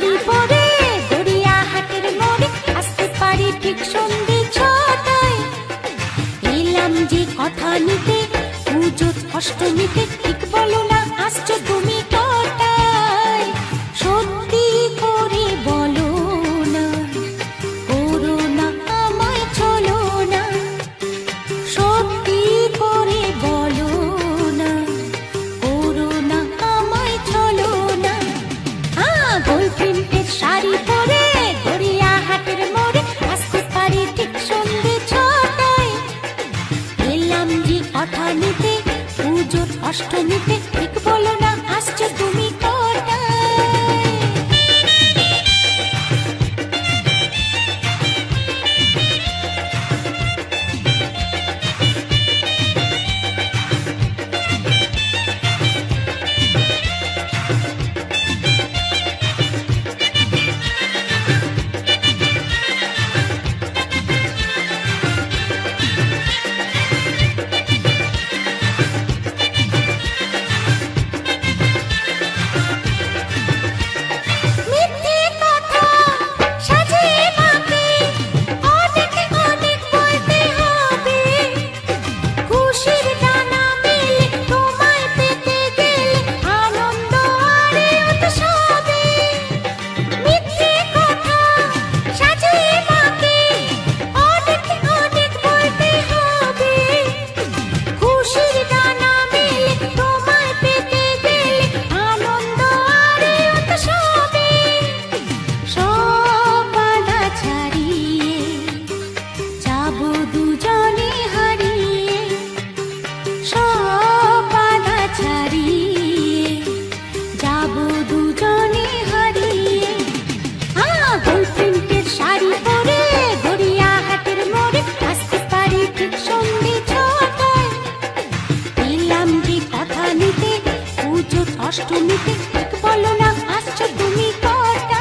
শাড়ি পরে গড়িয়াহাটের মোড়ে আসতে পারি ঠিক সন্ধে 6টায়। এলাম যে কথা নিতে পুজোর অষ্টমীতে, ঠিক বলো না আসছো তুমি কটায়? সত্যি করে বলো না, করো না আমায় চলো না। সত্যি করে বলো না, করো না আমায় চলো না। গোল প্রিন্টের শাড়ি পরে গড়িয়াহাটের মোড়ে আসতে পারি ঠিক সন্ধে 6টায়। এলাম যে কথা নিতে পুজোর অষ্টমীতে, ঠিক বলো না আসছো তুমি কটায়? অষ্টমীতে, ঠিক বলো না আসছো তুমি কটায়?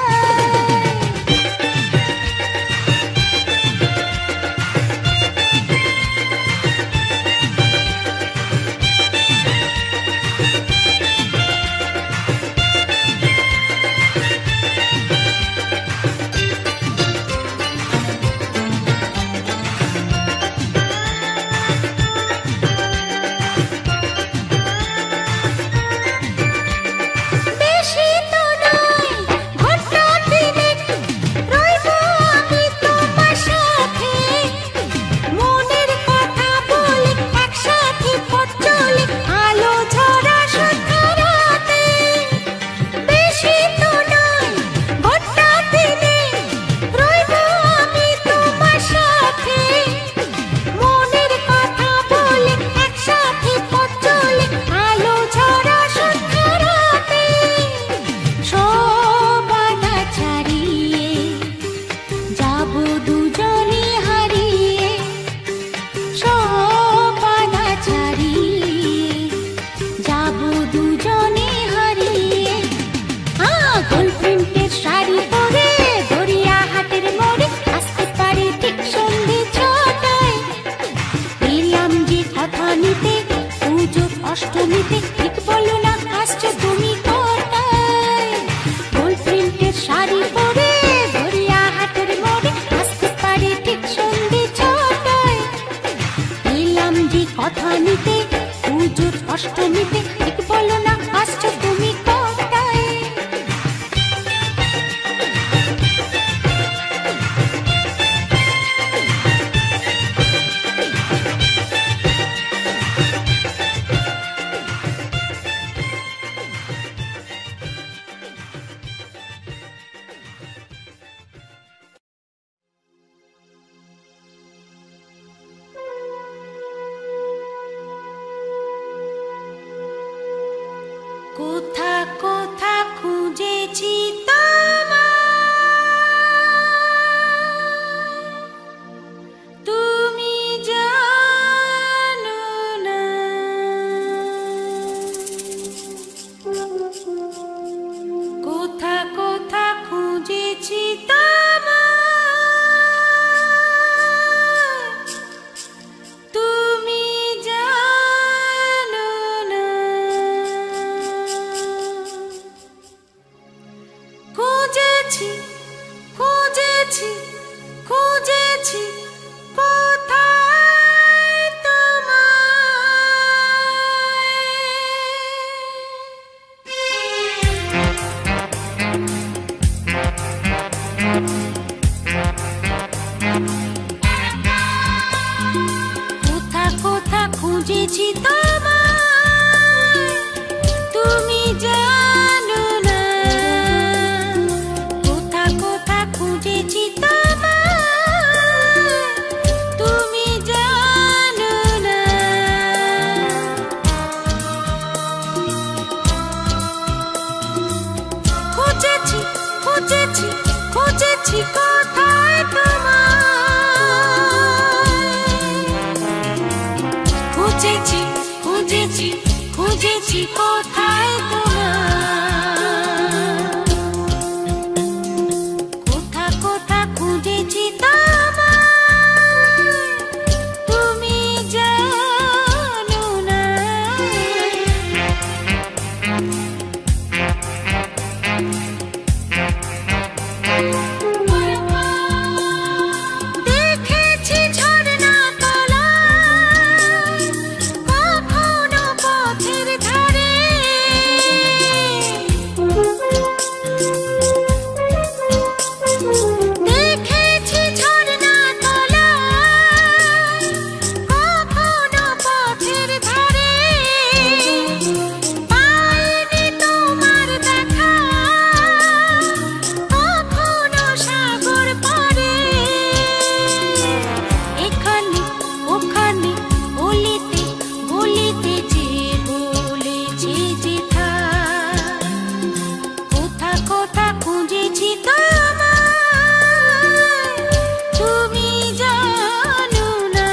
অষ্টমীতে, ঠিক বলো না আসছো তুমি কটায়? গোল প্রিন্টের শাড়ি পরে গড়িয়াহাটের মোড়ে আসতে পারি ঠিক সন্ধে 6টায়। এলাম যে কথা নিতে পুজোর অষ্টমীতে, ঠিক বলো না আসছো তুমি কটায়? খুঁজেছি খুঁজেছি খুঁজেছি কোথায় তোমায় কোথা কোথা খুঁজেছি তোমায় তুমি জানো না কোথা কোথা খুঁজেছি তোমায় তুমি জানো না খুঁজেছি খুঁজেছি খুঁজেছি কোথায় তোমায় খুঁজেছি খুঁজেছি খুঁজেছি কোথায় তোমায় কোথা কোথা খুঁজেছি তোমায় তুমি জানো না দেখেছি ঝর্ণা তলায় কখনো পথের ধারে দেখেছি ঝর্ণা তলায় কখনো পথের ধারে পাইনি তোমার দেখা কখনো সাগর পারে এখানে ওখানে বলিতে বলিতে যে বলেছে যেথা কোথা কোথা খুঁজেছি তোমায় তুমি জানো না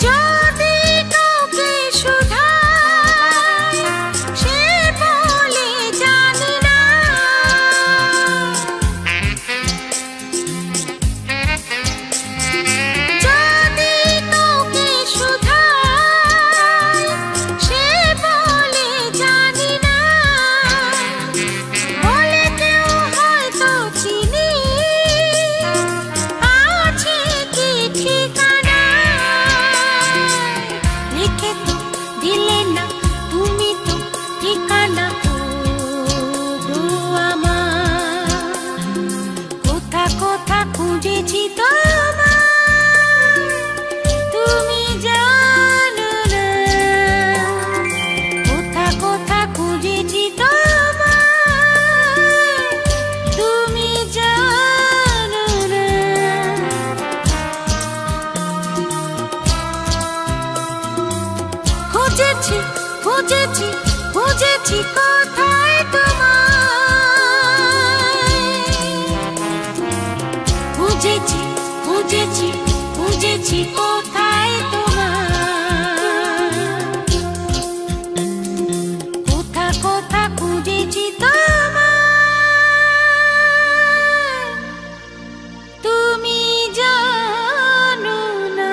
যদি কাউকে শুধাই সে বলে জানি না যদি কাউকে শুধাই সে বলে জানি না বলে কেউ হয়তো চিনি আছে কি ঠিকানা লিখে তো দিলে না তুমি তো ঠিকানা গো আমার কোথা কোথা খুঁজেছি তোমায় তুমি জানো না কোথা কোথা খুঁজেছি তোমায় তুমি জানো না খুঁজেছি খুঁজেছি খুঁজেছি কোথায় তোমায় খুঁজেছি খুঁজেছি খুঁজেছি কোথায় তোমায় কোথা কোথা খুঁজেছি তোমায় তুমি জানো না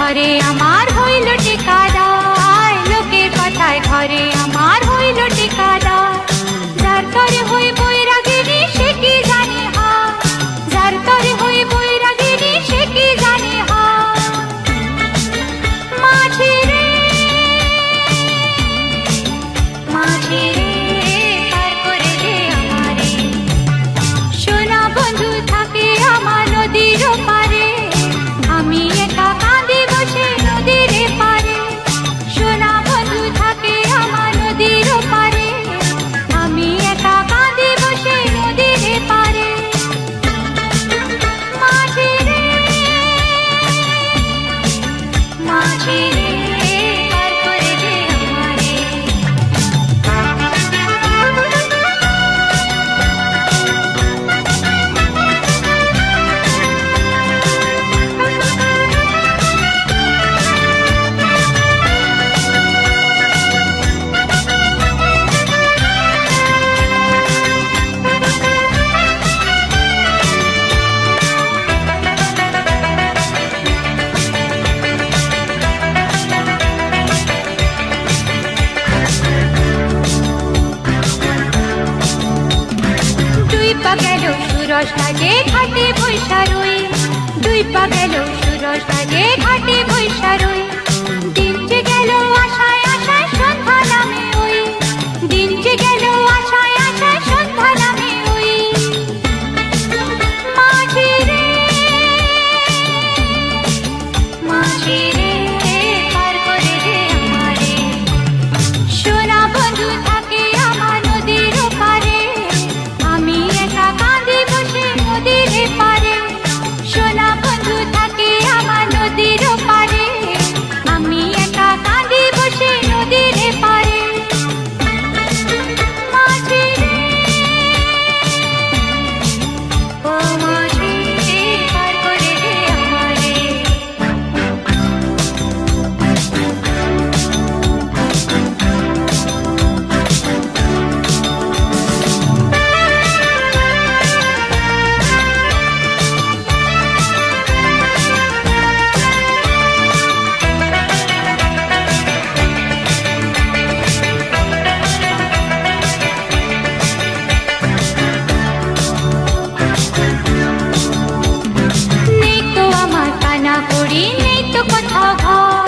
ঘরে আমার হইল ঠিকাদার, লোকের কথায় ঘরে আমার হইল ঠিকাদার। যার তরে হই বৈরাগিনী সে কি জানে হার, যার তরে হই বৈরাগিনী সে কি জানে হার। মাঝি রে মাঝি রে পার করে দে আমারে, সোনা বন্ধু থাকে আমার নদীর পারে, আমি একা কাঁদি বসে নদীর পারে। সোনা বন্ধু থাকে আমার নদীর পারে, আমি একা কাঁদি বসে নদীর পারে। মাঝি রে মাঝি রে পার করে দে আমারে। দুই পা গেল সুরস লাগে ঘাটে বৈশা রই, দুই পা গেল সুরস লাগে ঘাটে বৈশা রই। দিন যে গেল আশায় আশায় সন্ধ্যা নামে ওই, দিন যে গেল আশায় আশায় সন্ধ্যা নামে ওই। মাঝি রে মাঝি রে পার করে দে আমারে, সোনা বন্ধু থাকে আমার নদীর পারে, আমি একা কাঁদি বসে নদীর পারে। সোনা বন্ধু থাকে আমার নদীর পারে, আমি একা কাঁদি বসে নদীর পারে। মাঝি রে ও মাঝি পার করে দে আমারে। নেই তো আমার কানা করি, নেই তো কোথাও ঘর,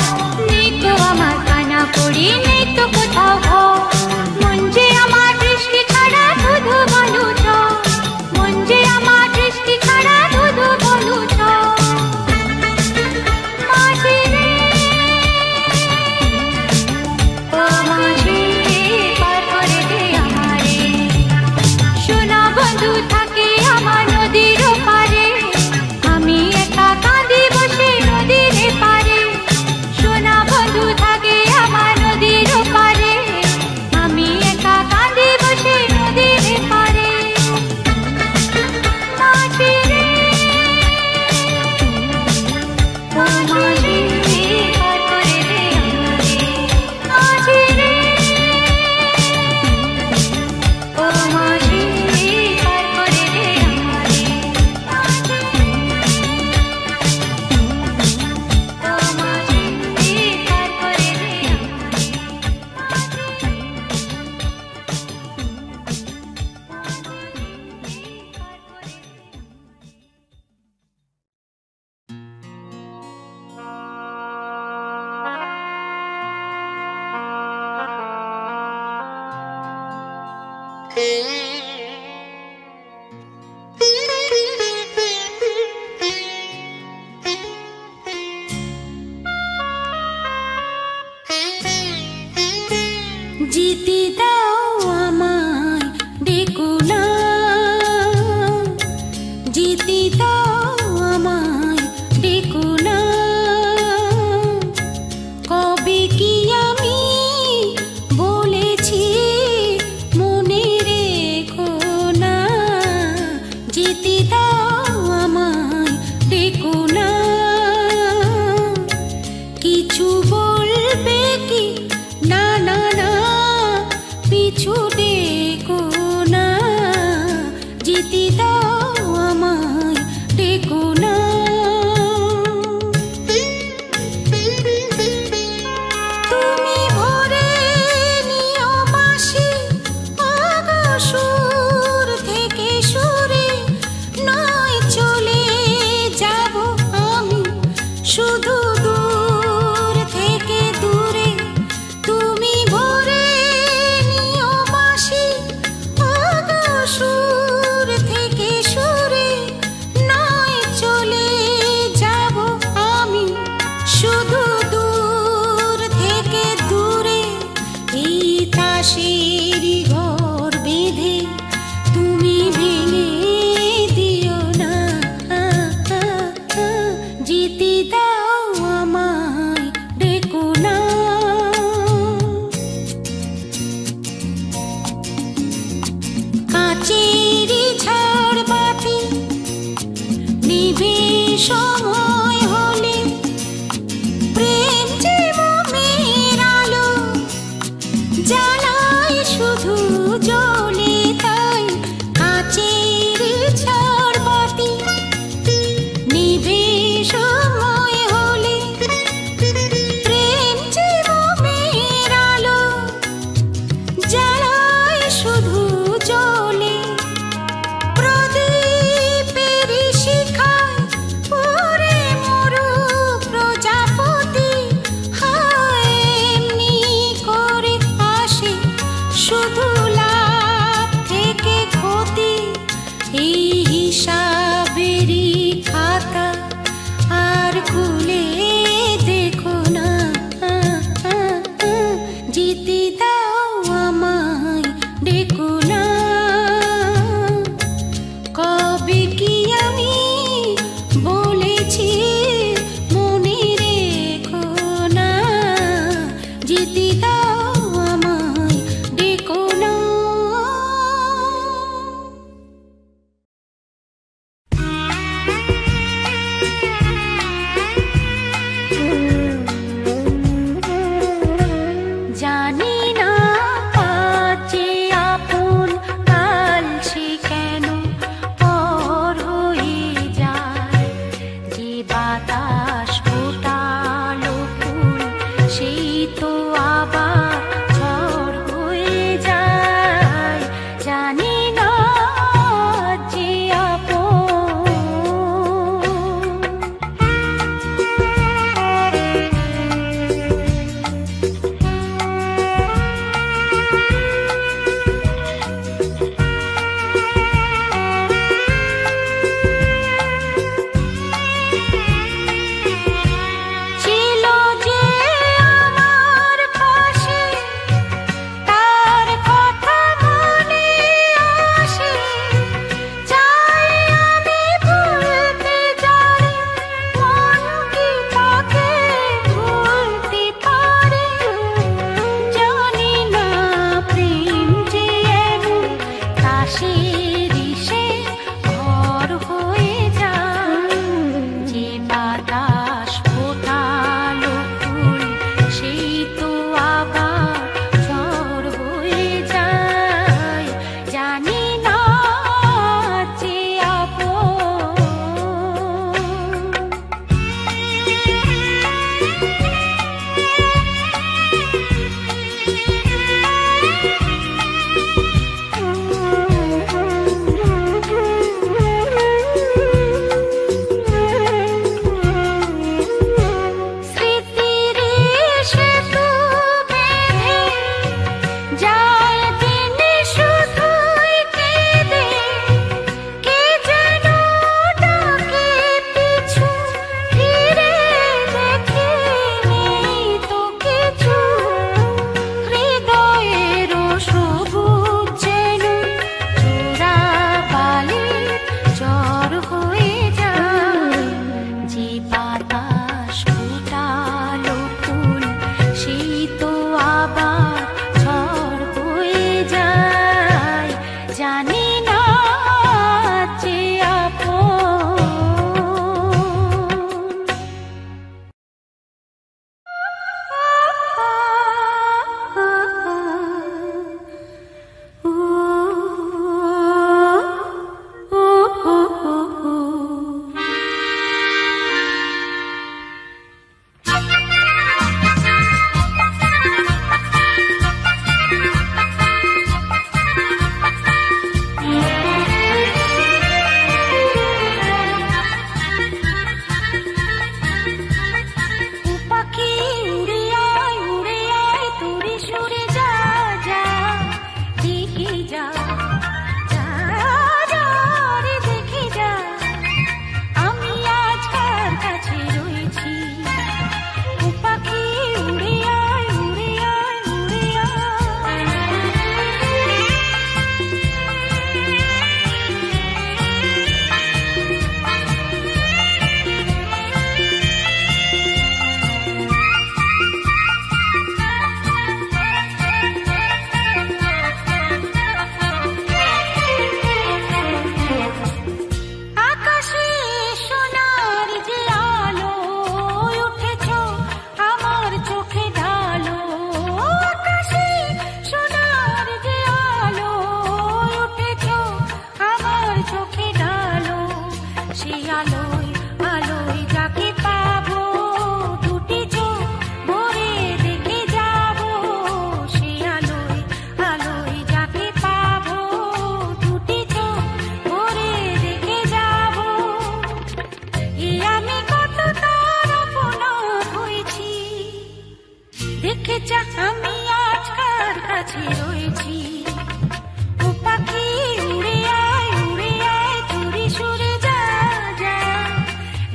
নেই তো আমার কানা করি, নেই তো কোথাও ঘর। মন যে আমার দৃষ্টি ছাড়া ধুধু বলুছ, মন যে আমার দৃষ্টি ছাড়া ধুধু বলুছ। মাঝি রে ও মাঝি পার করে দে আমারে, সোনা বন্ধু থাকে আমার নদীর পারে, আমি একা কাঁদি বসে নদীর পারে। সোনা বন্ধু থাকে আমার নদীর পারে, আমি একা কাঁদি বসে নদীর পারে। মাঝি রে ও মাঝি পার করে দে আমারে, মাঝি রে ও মাঝি পার করে দে আমারে। ও মাঝি পার করে দে যেতে দাও আমায় ডেকো না, যেতে দাও আমায় ডেকো না। কবে কি আমি বলেছি মনে রেখো না, যেতে দাও আমায় ডেকো না। কিছু বলবে কি না না না, স্মৃতি দাও আমায়, ডেকো না। জানি না আজ যে আপন, কাল সে কেন পর হয়ে যায়। যে বাতাস ফোটালো ফুল, সেই তো আবার ঝড় হয়ে যায়। জানি না আজ যে আপন। ছিল যে আমার পাশে, তার কথা মনে আসে। চাই আমি ভুলতে জানি, মন কি তাকে ভুলতে পারে। জানি না প্রেম যে এমন, তাসের ইসে ঘর হয়ে যায়। যে বাতাস ফোটালো ফুল, সেই তো আবার ঝড় হয়ে যায়। জানি না যে আপন। স্মৃতির সেতু বেঁধে যায় দিন শুধুই কেঁদে। কে যেন ডাকে পিছু ফিরে, দেখে নেই তো কিছু। হৃদয়েরও সবুজ যেন চূড়া বালির জ্বর হয়ে যায়। যে বাতাস ফোটালো ফুল, সেই তো আবার ঝড় হয়ে যায়। জানি না যে আপন। পাখি উড়ে আয় তোরে সরে যা, যা দেখে যা, যা যা রে দেখে যা। আমি আজ কার কাছে রয়েছি। ও পাখি উড়ে আয়, উড়ে আয়, উড়ে আয়। আকাশে সোনার যে আলো উঠেছ, আমার চোখে ঢালো। আকাশে সোনার যে আলো উঠেছ, আমার চোখে ঢালো। সেই আলোয় আলোয় যাকে পাবো, দুটি চোখ ভরে দেখে যাবো। সেই আলোয় আলোয় যাকে পাবো, দুটি চোখ ভরে দেখে যাবো। এ আমি কত তার আপনা হয়েছি। দেখে যা আমি আজ কার কাছে রয়েছি। ও পাখি উড়ে আয়, উড়ে আয় তোরে সরে যা, যা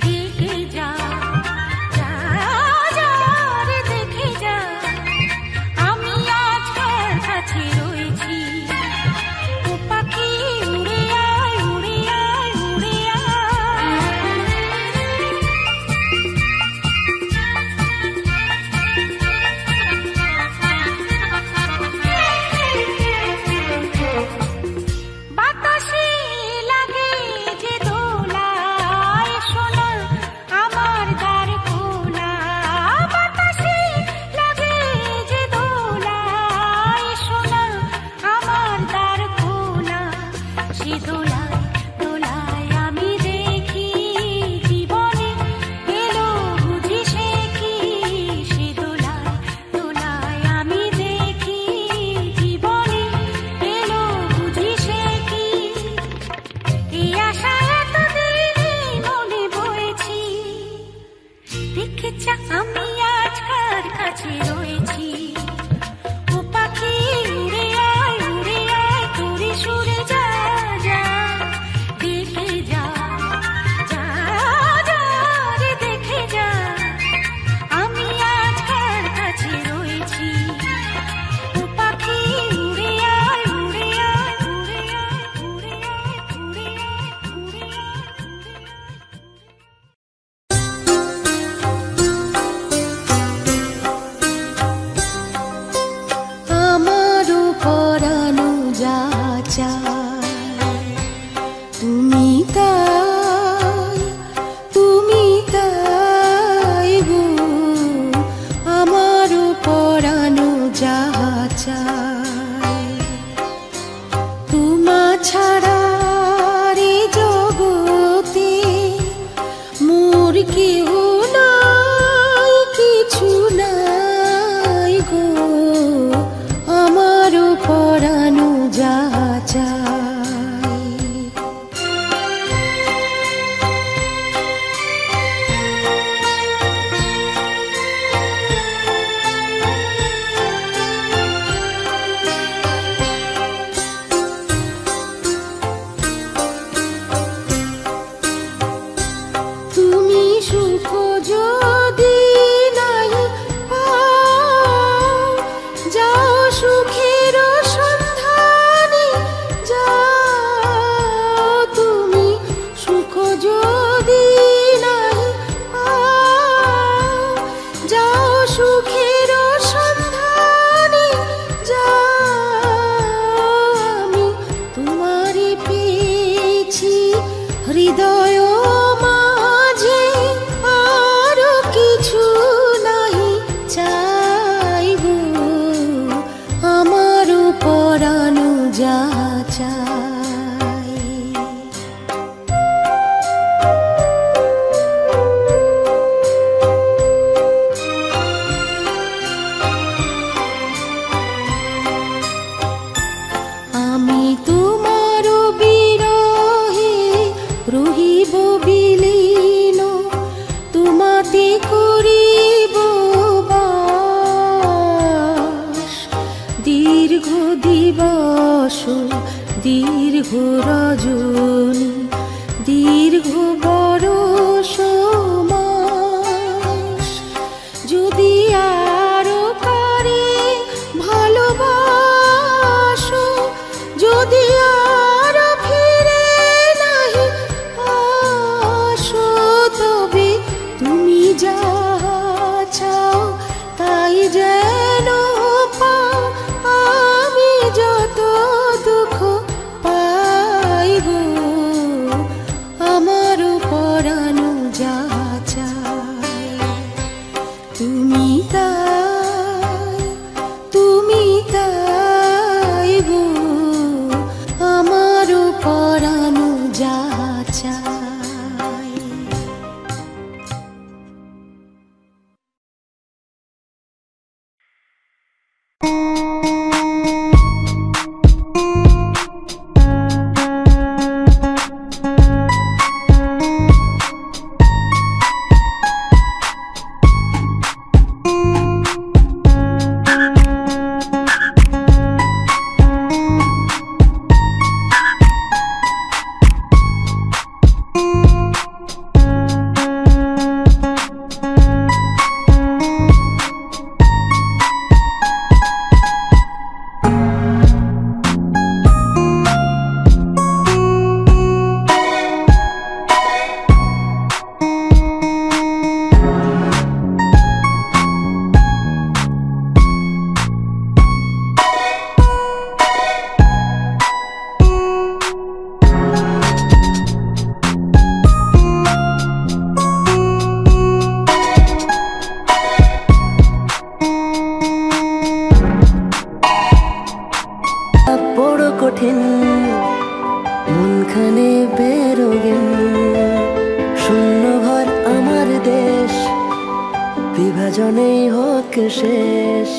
দেখে যা, যা যা রে দেখে যা। আমি আজ কার কাছে রয়েছি। ও পাখি উড়ে আয়, উড়ে আয়, উড়ে আয়। চাই। তোমা ছাড়া রে জগতে মোর কেহ নাই, কিছু নাই গো, আমারও পরানো যা চাই। তুমি সুখ যদি নাই পাও, যাও সুখের সন্ধানে যাও। তুমি সুখ যদি নাই পাও, যাও সুখের সন্ধানে যাও। আমি তোমারে পেয়েছি হৃদয় মাঝে, আরো কিছু নাই চাইব, আমারও পরানো যা চাই। আমি তোমার বিরহে রহিব বিলীন, তোমাতে করিব বাস। দীর্ঘ দিবস দীর্ঘ রজনী, দীর্ঘ বরষ মাস। যদি আরো পারে ভালোবাসো, যদি আরো ফিরে নাহি আসো, তবে তুমি যা চাও তাই যেন পাও। আমি যত দুঃখ পাই গো, আমারও পরানো যা চাই। তুমি তাই, তুমি তাই গো, আমারও পরানো যা চাই। কঠিন মনখানে বেরোগেন, শূন্য ঘর আমার দেশ, বিভাজনেই হোক শেষ।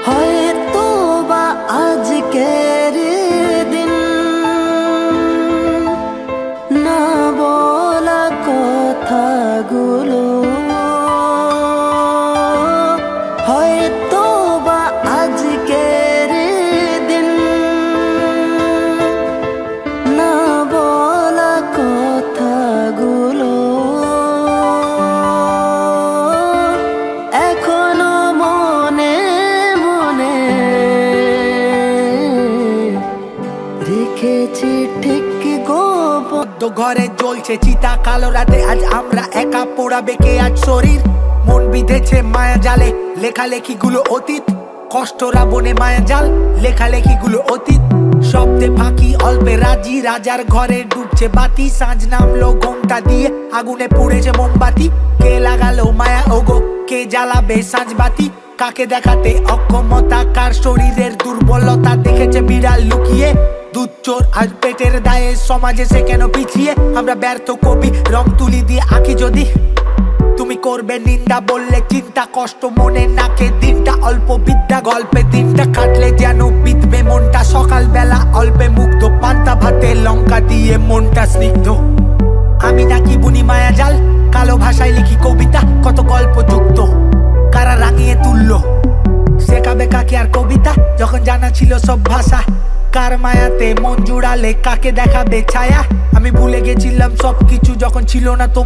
হয়তো বা আজকের দিন না বলা কথাগুলো, হয়তো বা আজকের দিন না বলা কথাগুলো এখনো মনে মনে রেখেছি ঠিক গোপন। ঘরে জ্বলছে চিতা কালো রাতে, আজ আমরা একা পোড়াবে কে আজ শরীর। মন বিঁধেছে মায়া জালে, লেখালেখি গুলো অতীত, কষ্টরা বনে মায়া জাল, লেখালেখিগুলো অতীত, শব্দে ফাঁকি অল্পে রাজি। রাজার ঘরে ডুবছে বাতি, সাঁঝ নামলো ঘোমটা দিয়ে, আগুনে পুড়েছে মোমবাতি। কে লাগালো মায়া ওগো, কে জ্বালাবে সাঁঝ বাতি? কাকে দেখাতে অক্ষমতা, কার শরীরের দুর্বলতা দেখেছে বিড়াল লুকিয়ে? দুধ চোর আর পেটের দায়ে সমাজে সে কেন পিছিয়ে? আমরা ব্যর্থ কবি, রং তুলি দিয়ে আঁকি যদি। তুমি করবে নিন্দা বললে চিন্তা, কষ্ট মনে নাকে দিনটা। অল্প বিদ্যা গল্পে দিনটা কাটলে যেন বিধবে মনটা। সকালবেলা অল্পে মুগ্ধ, পান্তা ভাতে লঙ্কা দিয়ে মনটা স্নিগ্ধ। আমি নাকি বুনি মায়া জাল, কালো ভাষায় লিখি কবিতা। কত গল্প যুক্ত, কারা রাঙিয়ে তুললো শেখাবে কাকে আর কবিতা? যখন জানা ছিল সব ভাষা, কার মায়াতে মন জুড়ালে কাকে দেখাবে ছায়া? আমি ভুলে গেছিলাম সবকিছু যখন ছিল না তো।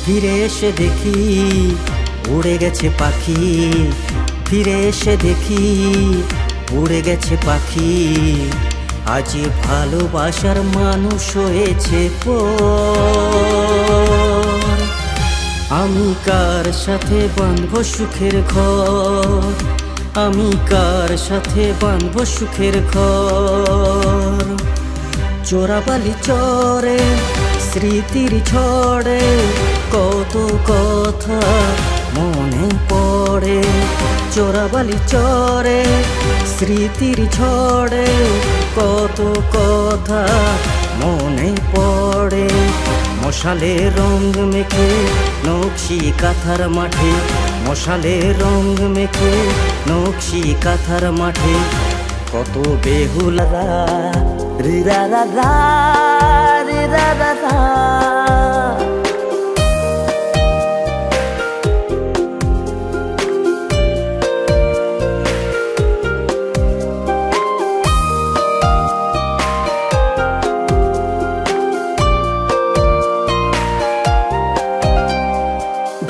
ফিরে এসে দেখি উড়ে গেছে পাখি, ফিরে এসে দেখি উড়ে গেছে পাখি। আজ ভালোবাসার মানুষ হয়েছে পর। আমি কার সাথে বাঁধবো সুখের ঘর, আমি কার সাথে বাঁধবো সুখের ঘর। চোরাবালি চরে স্মৃতির ঝড়ে কত কথা মনে পড়ে। চোরাবালি চরে স্মৃতির ঝড়ে কত কথা মনে পড়ে। মশালে রং মেখে নকশি কাঁথার মাঠে, মশালে রং মেখে নকশি কাঁথার মাঠে কত বেহুলারা রি রা রা রা রি রা রা রা।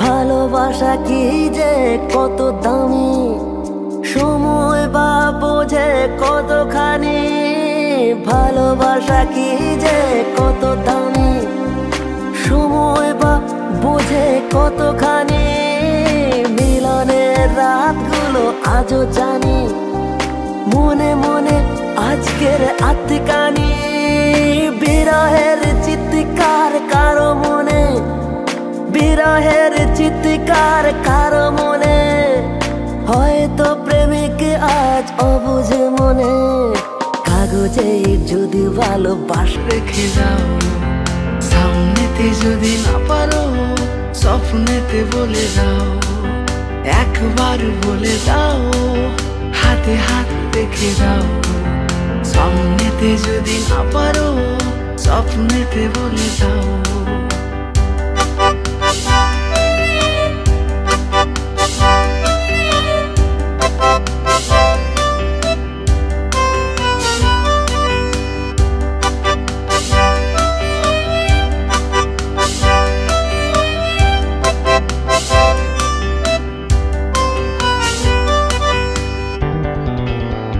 ভালোবাসা কি যে কত দামি, সময় বা বোঝে কতখানি। ভালোবাসা কি যে কত দামি, সময় বা বোঝে কতখানি। মিলনের রাতগুলো আজও জানি, মনে মনে আজকের আত্মকানি। বিরহের চিৎকার কারো মনে, বিরহের চিৎকার কারো মনে। হয়তো প্রেমিক আজ অবুঝ মনে, কাগজে যদি ভালোবাসা রেখে যাও। সামনেতে যদি না পারো স্বপ্নেতে বলে যাও। একবার বলে দাও, হাতে হাত রেখে দাও। সামনেতে যদি না পারো স্বপ্নেতে বলে দাও।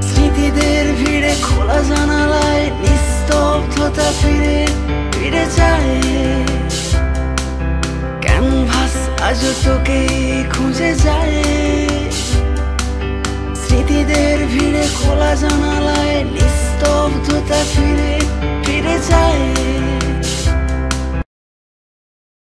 স্মৃতিদের ভিড়ে খোলা জানালায় নিস্তব্ধতা ফিরে ফিরে যায়। ক্যানভাস আজ তোকে খুঁজে যায়। স্মৃতিদের ভিড়ে খোলা জানালায় নিস্তব্ধতা ফিরে